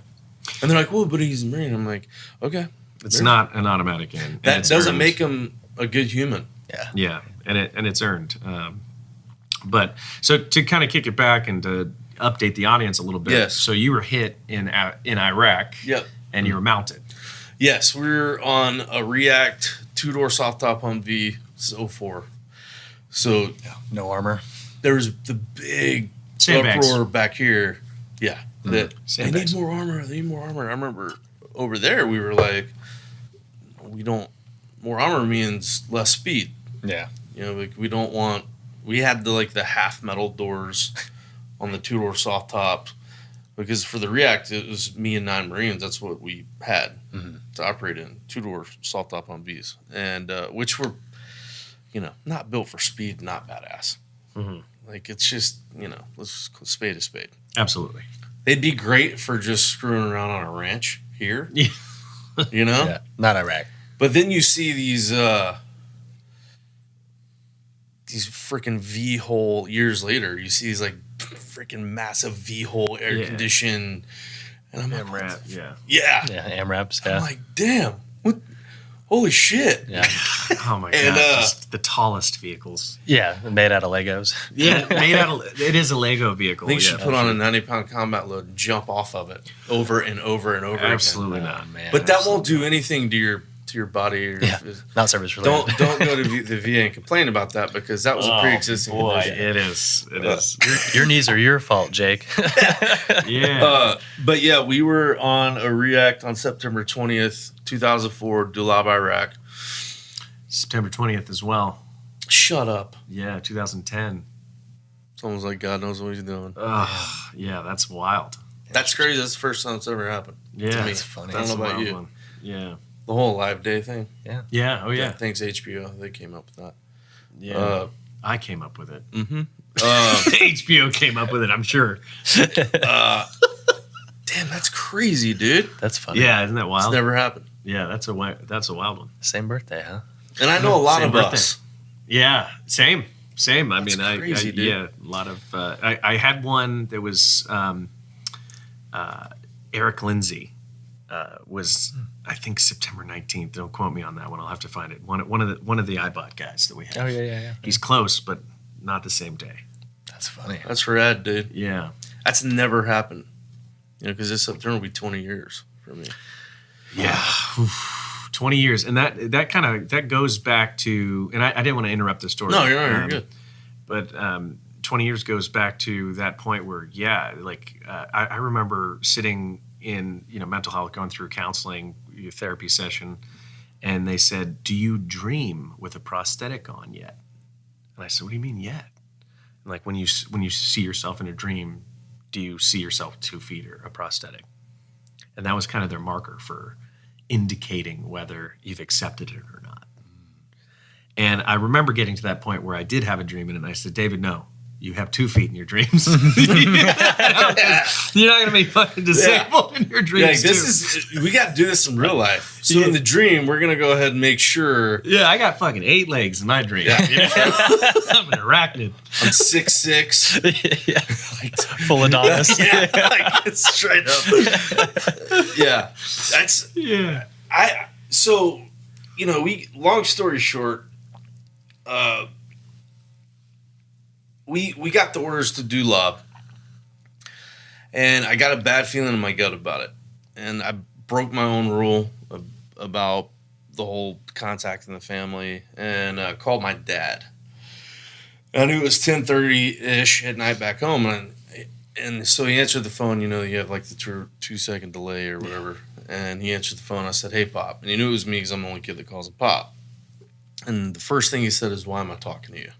And they're like, well, but he's a Marine. I'm like, okay. It's not an automatic in. That doesn't make him a good human. Yeah. Yeah, and it's earned. But so to kind of kick it back and to update the audience a little bit. Yes. So you were hit in Iraq. Yep. And you were mounted. Yes, we were on a React 2-door soft top Humvee. This is 04. So no armor. There was the big Sandbags. uproar back here. Yeah. That they Sandbags. need more armor. They need more armor. I remember over there we were like, we don't. More armor means less speed. Yeah. Like we had the half metal doors on the 2-door soft top, because for the React it was me and 9 Marines. That's what we had to operate in, 2-door soft top Humvees, and which were, not built for speed, not badass. Like, it's just, let's spade a spade. Absolutely. They'd be great for just screwing around on a ranch here. Yeah. Yeah. Not Iraq. But then you see these freaking V-hole years later. You see these freaking massive V-hole air conditioned, and I'm like, AMRAP, yeah, AMRAPs. Yeah. I'm like, damn, what? holy shit. Yeah. Oh my god! Just the tallest vehicles. Yeah, made out of Legos. Yeah, it is a Lego vehicle. I think you should put on a 90-pound combat load and jump off of it over and over and over Absolutely again. not, man. But that won't do anything to your body. Not service related. Don't go to the VA and complain about that, because that was a pre-existing condition. It is. Your knees are your fault, Jake. Yeah. But yeah, we were on a react on September 20th, 2004, Dulab, Iraq. September 20th as well. Shut up. Yeah, 2010. It's almost like God knows what he's doing. Yeah, that's wild. That's crazy. That's the first time it's ever happened. Yeah, to me. that's funny. I don't know about you. One. Yeah. The whole live day thing. Yeah. Oh yeah. Thanks HBO. They came up with that. Yeah. I came up with it. Mm-hmm. HBO came up with it, I'm sure. Damn, that's crazy, dude. That's funny. Yeah, isn't that wild? It's never happened. Yeah, that's a wild one. Same birthday, huh? And I know a lot Same of birthday. us. Yeah, same. I That's mean, crazy, dude. yeah, a lot of. I had one that was Eric Lindsay was I think September 19th. Don't quote me on that one. I'll have to find it. One of the iBot guys that we have. Oh yeah. He's close, but not the same day. That's funny. That's rad, dude. Yeah. That's never happened. Because this September will be 20 years for me. Yeah. 20 years. And that goes back to, and I didn't want to interrupt the story. No, you're good. But 20 years goes back to that point where, I remember sitting in, mental health, going through counseling, therapy session, and they said, "Do you dream with a prosthetic on yet?" And I said, "What do you mean yet?" And like when you see yourself in a dream, do you see yourself 2 feet or a prosthetic? And that was kind of their marker for indicating whether you've accepted it or not. And I remember getting to that point where I did have a dream in it, and I said, "David, no, you have 2 feet in your dreams. You're not going to be fucking disabled in your dreams we got to do this in real life. So in the dream, we're going to go ahead and make sure. Yeah, I got fucking 8 legs in my dream. Yeah. I'm an arachnid. I'm 6'6". Full Adonis. It's straight up. Yeah. That's. Yeah. Long story short, we got the orders to do lob, and I got a bad feeling in my gut about it, and I broke my own rule about the whole contacting the family, and called my dad. I knew it was 10:30-ish at night back home, and so he answered the phone. You have like the 2-second delay or whatever, and he answered the phone. I said, "Hey, Pop," and he knew it was me because I'm the only kid that calls him Pop. And the first thing he said is, "Why am I talking to you?"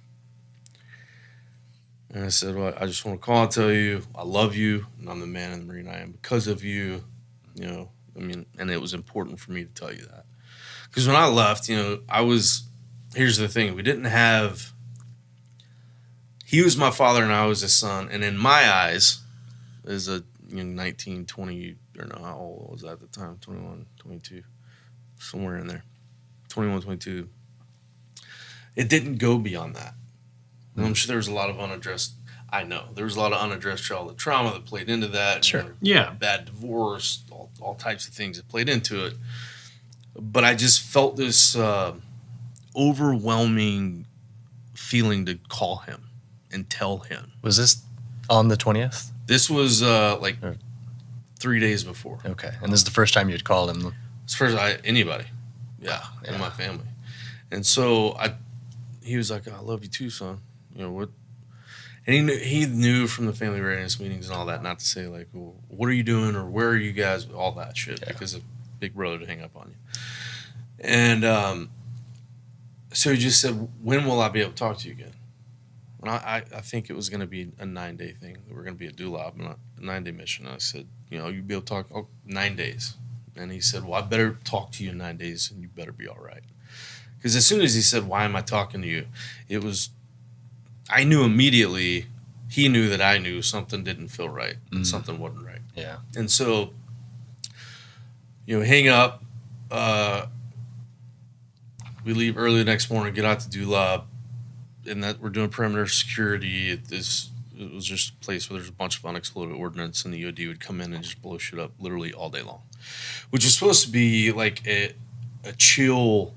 And I said, "Well, I just want to call and tell you I love you, and I'm the man in the Marine I am because of you." And it was important for me to tell you that. Because when I left, here's the thing. We didn't have, he was my father and I was his son. And in my eyes, as a 19, 20, or no, how old was I at the time? 21, 22, somewhere in there. 21, 22. It didn't go beyond that. And I'm sure there was a lot of unaddressed, there was a lot of unaddressed childhood trauma that played into that. Sure. Bad divorce, all types of things that played into it. But I just felt this overwhelming feeling to call him and tell him. Was this on the 20th? This was 3 days before. Okay. And this is the first time you'd called him? It's first anybody. Yeah, in my family. And so he was like, "I love you too, son." What? And he knew from the family readiness meetings and all that, not to say like, "Well, what are you doing?" or "Where are you guys?" all that shit, because of Big Brother to hang up on you. And so he just said, "When will I be able to talk to you again?" And I think it was going to be a 9-day thing. We were going to be at Dulab, a 9-day mission. And I said, "You'll be able to talk 9 days." And he said, "Well, I better talk to you in 9 days, and you better be all right." Because as soon as he said, "Why am I talking to you?" I knew immediately, he knew that I knew something didn't feel right, and something wasn't right. Yeah. And so, hang up. We leave early the next morning, get out to Dulab, and that we're doing perimeter security. It was just a place where there's a bunch of unexploded ordnance, and the EOD would come in and just blow shit up literally all day long, which is supposed to be like a chill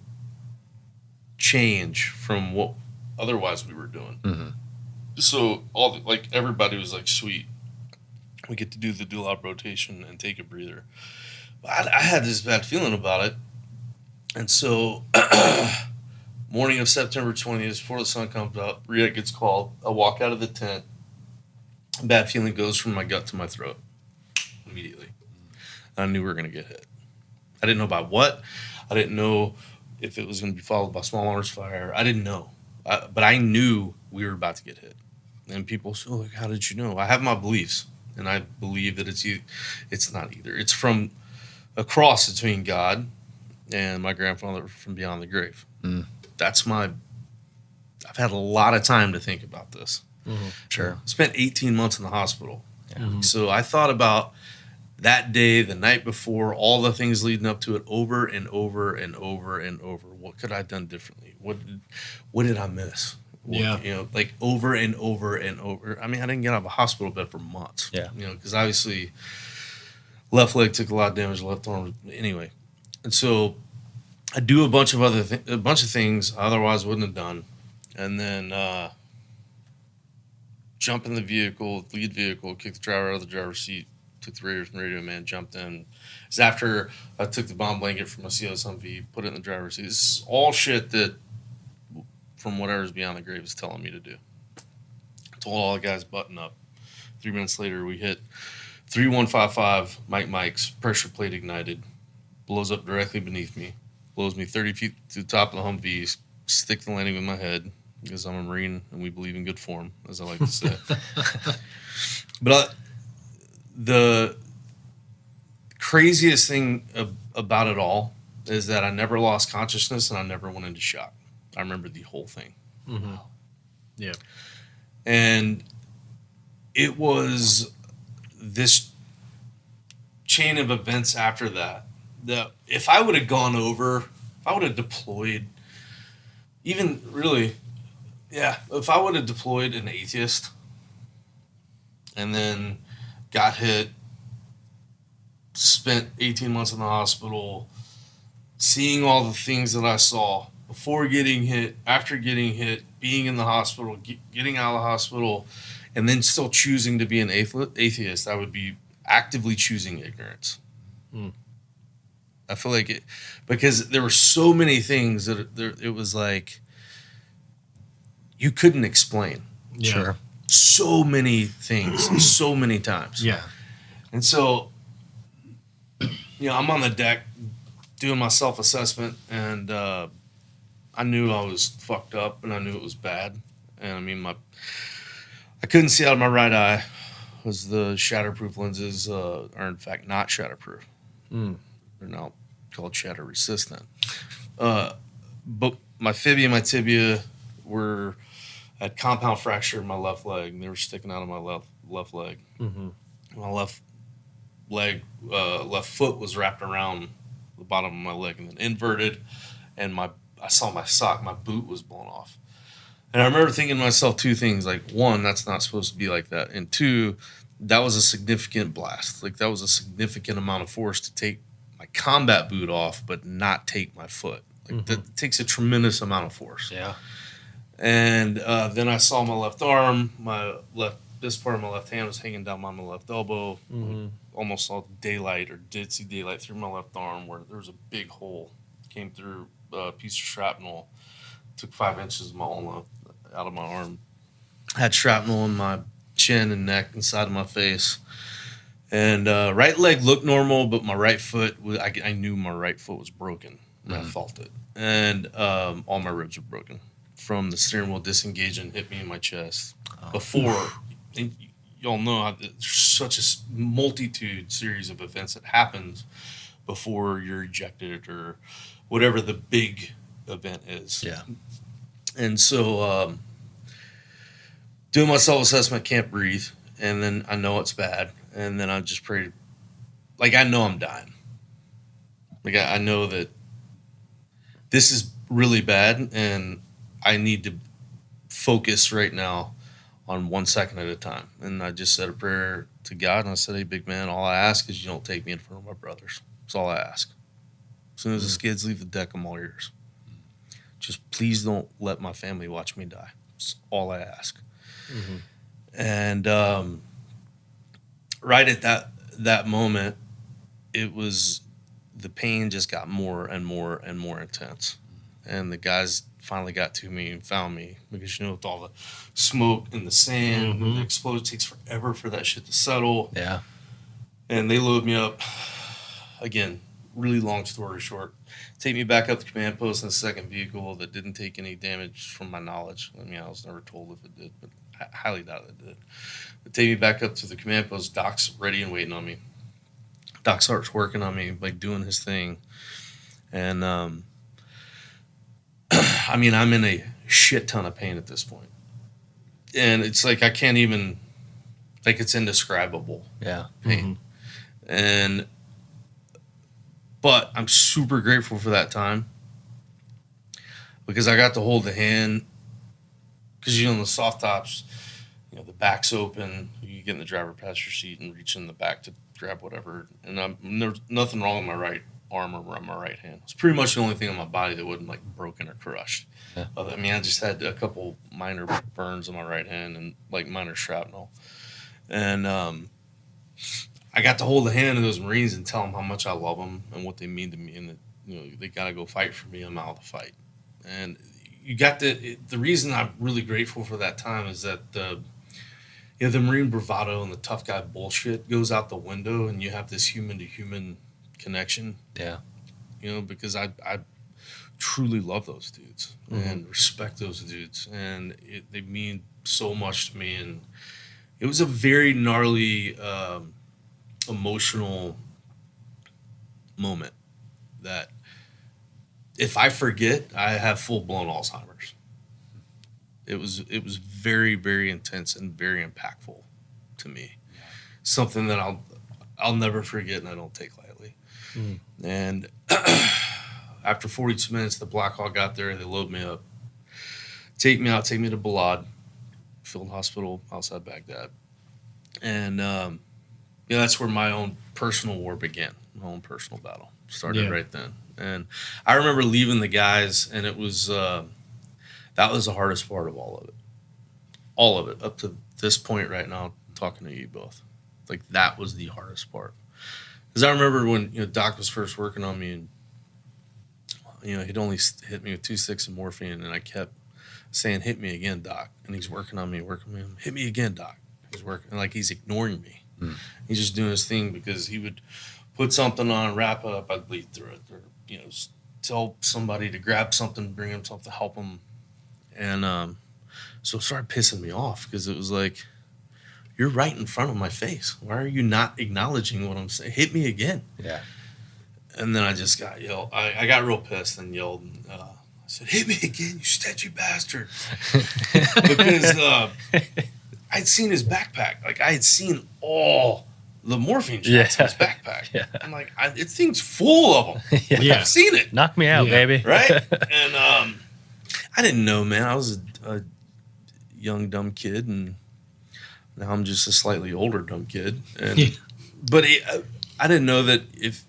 change from what otherwise we were doing. Mm-hmm. So everybody was like, sweet, we get to do the dual op rotation and take a breather. But I had this bad feeling about it. And so morning of September 20th, before the sun comes up, Reid gets called. I walk out of the tent. Bad feeling goes from my gut to my throat immediately. I knew we were going to get hit. I didn't know by what. I didn't know if it was going to be followed by small arms fire. I didn't know. But I knew we were about to get hit. And people say, like, how did you know? I have my beliefs. And I believe that it's not either. It's from a cross between God and my grandfather from beyond the grave. Mm. I've had a lot of time to think about this. Mm-hmm. Sure. Spent 18 months in the hospital. Yeah. Mm-hmm. So I thought about that day, the night before, all the things leading up to it over and over and over and over. What could I have done differently? What did I miss? Like over and over and over. I mean, I didn't get out of a hospital bed for months. Yeah. Because obviously left leg took a lot of damage, left arm. Anyway. And so I do a bunch of things I otherwise wouldn't have done. And then jump in the vehicle, lead vehicle, kick the driver out of the driver's seat, took the radio man, jumped in. It's after I took the bomb blanket from my COS Humvee, put it in the driver's seat. This is all shit that from whatever's beyond the grave is telling me to do. I told all the guys button up. 3 minutes later, we hit 3155 Mike's pressure plate ignited, blows up directly beneath me, blows me 30 feet to the top of the Humvee, stick the landing with my head because I'm a Marine and we believe in good form, as I like to say. But the craziest thing about it all is that I never lost consciousness and I never went into shock. I remember the whole thing. Mm-hmm. Yeah. And it was this chain of events after that if I would have gone over, if I would have deployed, even really, if I would have deployed an atheist and then got hit, spent 18 months in the hospital, seeing all the things that I saw, before getting hit, after getting hit, being in the hospital, getting out of the hospital, and then still choosing to be an atheist, I would be actively choosing ignorance. Mm. I feel like it, because there were so many things that it was like you couldn't explain. Yeah. Sure. So many things, so many times. Yeah. And so, I'm on the deck doing my self-assessment, and I knew I was fucked up, and I knew it was bad. And I mean, I couldn't see out of my right eye, because the shatterproof lenses are in fact not shatterproof. Mm. They're now called shatter resistant. But my fibia and my tibia had compound fracture in my left leg, and they were sticking out of my left leg. Mm-hmm. My left foot was wrapped around the bottom of my leg and then inverted, and I saw my sock, my boot was blown off. And I remember thinking to myself two things, like, one, that's not supposed to be like that, and two, that was a significant blast. Like, that was a significant amount of force to take my combat boot off but not take my foot. Like, that takes a tremendous amount of force. Yeah. And then I saw my left arm, this part of my left hand was hanging down by my left elbow. Mm-hmm. Almost saw daylight, or did see daylight through my left arm, where there was a big hole. Came through a piece of shrapnel. Took 5 inches of my ulna out of my arm. Had shrapnel in my chin and neck, inside of my face. And right leg looked normal, but my right foot, I knew my right foot was broken. And I felt it. And all my ribs were broken from the steering wheel disengaging, hit me in my chest. Before, and y'all know how there's such a multitude series of events that happens before you're ejected or whatever the big event is. Yeah. And so doing my self-assessment, can't breathe, and then I know it's bad, and then I just pray, like, I know I'm dying. Like, I know that this is really bad, and I need to focus right now on 1 second at a time. And I just said a prayer to God, and I said, hey, big man, all I ask is you don't take me in front of my brothers. That's all I ask. As soon as the skids leave the deck, I'm all ears. Just please don't let my family watch me die. That's all I ask. Mm-hmm. And right at that moment, it was, the pain just got more and more and more intense. And the guys finally got to me and found me, because, you know, with all the smoke and the sand, and the explosion, it takes forever for that shit to settle. Yeah. And they load me up. Again, really long story short. Take me back up the command post in a second vehicle that didn't take any damage from my knowledge. I mean, I was never told if it did, but I highly doubt it did. But take me back up to the command post. Doc's ready and waiting on me. Doc starts working on me, like doing his thing. And, I mean, I'm in a shit ton of pain at this point. And it's like, I can't even, like, it's indescribable. Yeah. Pain. Mm-hmm. But I'm super grateful for that time, because I got to hold the hand, because, you know, the soft tops, you know, the back's open, you get in the driver passenger seat and reach in the back to grab whatever. And there's nothing wrong with my right arm or my right hand. It's pretty much the only thing on my body that wasn't like broken or crushed. Yeah. I mean, I just had a couple minor burns on my right hand and like minor shrapnel. And I got to hold the hand of those Marines and tell them how much I love them and what they mean to me, and that, you know, they got to go fight for me. I'm out to fight. And you got the reason I'm really grateful for that time is that the Marine bravado and the tough guy bullshit goes out the window, and you have this human to human connection. Yeah. You know, because I truly love those dudes and respect those dudes, and they mean so much to me. And it was a very gnarly, emotional moment that if I forget, I have full-blown Alzheimer's. It was very, very intense and very impactful to me. Yeah. Something that I'll never forget, and I don't take lightly. Mm. And after 42 minutes, the Black Hawk got there. They load me up, take me to Balad Field Hospital outside Baghdad. And that's where my own personal war began. My own personal battle started right then. And I remember leaving the guys, and it was that was the hardest part of all of it. All of it, up to this point right now, talking to you both. Like, that was the hardest part. Because I remember when, you know, Doc was first working on me, and, you know, he'd only hit me with 2 sticks of morphine, and I kept saying, "Hit me again, Doc." And he's working on me. "Hit me again, Doc." He's working, and like, he's ignoring me. Mm. He's just doing his thing, because he would put something on, wrap up, I'd bleed through it, or, you know, tell somebody to grab something, bring him something, help him. And so it started pissing me off, because it was like, you're right in front of my face. Why are you not acknowledging what I'm saying? Hit me again. Yeah. And then I just got yelled. I got real pissed and yelled. And, I said, "Hit me again, you stretchy bastard." Because I'd seen his backpack. Like, I had seen all the morphine shots in his backpack. Yeah. I'm like, this thing's full of them. Like, I've seen it. Knock me out, baby. Right? And I didn't know, man. I was a young, dumb kid, and now I'm just a slightly older, dumb kid. And but I didn't know that if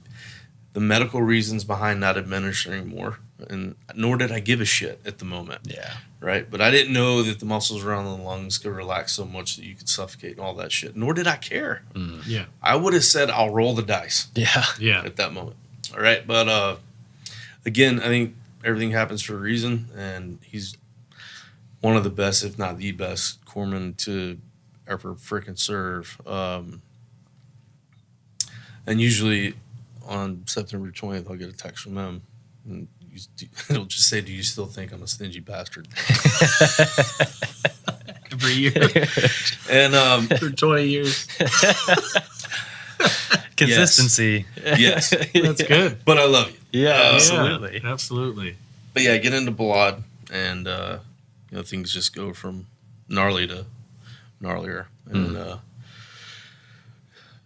the medical reasons behind not administering more, and nor did I give a shit at the moment. Yeah. Right? But I didn't know that the muscles around the lungs could relax so much that you could suffocate and all that shit. Nor did I care. Mm. Yeah. I would have said, I'll roll the dice. Yeah. Yeah. At that moment. All right. But again, I think everything happens for a reason, and he's one of the best, if not the best, corpsman to ever freaking serve. And usually on September 20th, I'll get a text from him, and it'll just say, "Do you still think I'm a stingy bastard?" Every year. And for 20 years. Consistency. Yes. That's good. But I love you. Yeah, absolutely. Yeah, absolutely. But yeah, get into Balad, and things just go from gnarly to gnarlier. And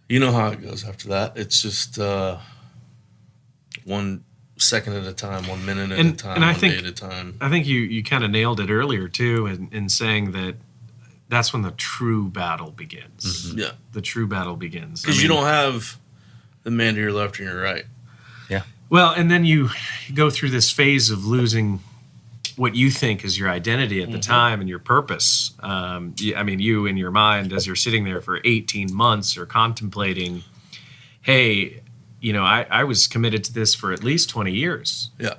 you know how it goes after that. It's just 1 second at a time, 1 minute at a time, and day at a time. I think you kind of nailed it earlier, too, in saying that that's when the true battle begins. Mm-hmm. Yeah. The true battle begins. Because you don't have the man to your left and your right. Yeah. Well, and then you go through this phase of losing what you think is your identity at the time and your purpose. You in your mind, as you're sitting there for 18 months or contemplating, hey, I was committed to this for at least 20 years. Yeah.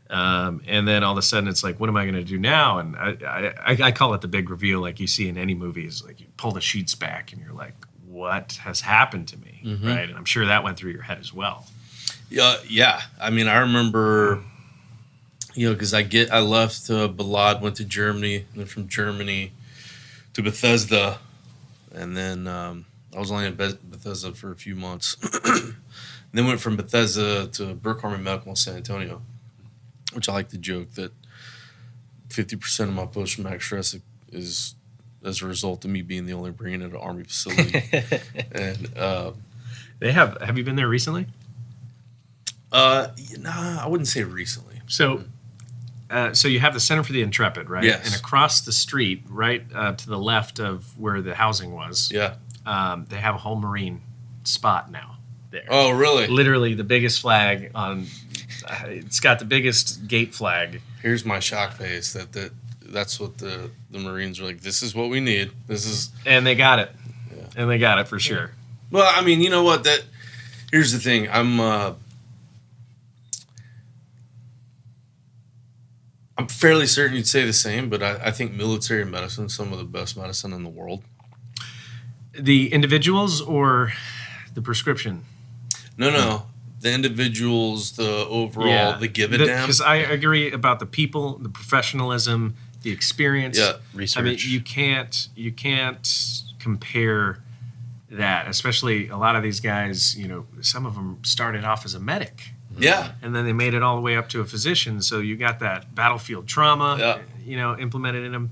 And then all of a sudden it's like, what am I going to do now? And I call it the big reveal, like you see in any movies. Like you pull the sheets back and you're like, what has happened to me? Right. And I'm sure that went through your head as well. Yeah. I mean, I remember, because I left Balad, went to Germany, and then from Germany to Bethesda, and then I was only in Bethesda for a few months. Then went from Bethesda to Brooke Army Medical in San Antonio, which I like to joke that 50% of my post-traumatic stress is as a result of me being the only Marine at an Army facility. And have you been there recently? I wouldn't say recently. So you have the Center for the Intrepid, right? Yes. And across the street, right to the left of where the housing was, yeah, they have a whole Marine spot now there. Oh, really? Literally the biggest flag on. It's got the biggest gate flag. Here's my shock face that's what the Marines were like. This is what we need. And they got it. Yeah. And they got it for sure. Well, I mean, you know what? Here's the thing. I'm fairly certain you'd say the same, but I think military medicine is some of the best medicine in the world. The individuals or the prescription? No. The individuals, the overall, the give a damn. Because I agree about the people, the professionalism, the experience. Yeah, research. I mean, you can't compare that. Especially a lot of these guys. Some of them started off as a medic. Yeah. And then they made it all the way up to a physician. So you got that battlefield trauma, implemented in them.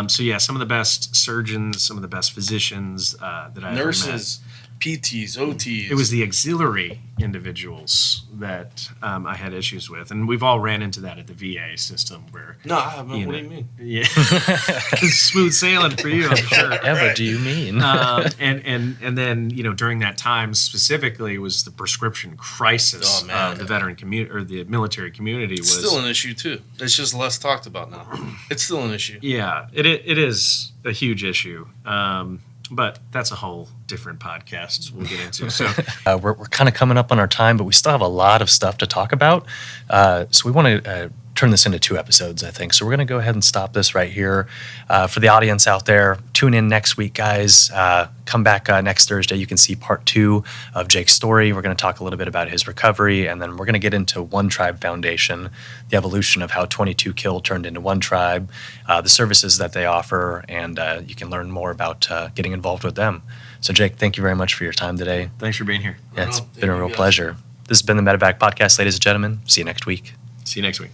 Some of the best surgeons, some of the best physicians that I've nurses, PTs, OTs. It was the auxiliary individuals that I had issues with. And we've all ran into that at the VA system where... No, I haven't. What do you mean? Yeah. Smooth sailing for you, I'm sure. Whatever do you mean? And then, during that time specifically was the prescription crisis. Oh, man. The veteran community or the military community was... It's still an issue, too. It's just less talked about now. It's still an issue. Yeah, it is a huge issue. But that's a whole different podcast we'll get into. So we're kind of coming up on our time, but we still have a lot of stuff to talk about. So we want to turn this into 2 episodes, I think. So we're going to go ahead and stop this right here. For the audience out there, tune in next week, guys. Come back next Thursday. You can see part 2 of Jake's story. We're going to talk a little bit about his recovery, and then we're going to get into One Tribe Foundation, the evolution of how 22 Kill turned into One Tribe, the services that they offer, and you can learn more about getting involved with them. So, Jake, thank you very much for your time today. Thanks for being here. Yeah, it's been a real pleasure. This has been the Medevac Podcast, ladies and gentlemen. See you next week. See you next week.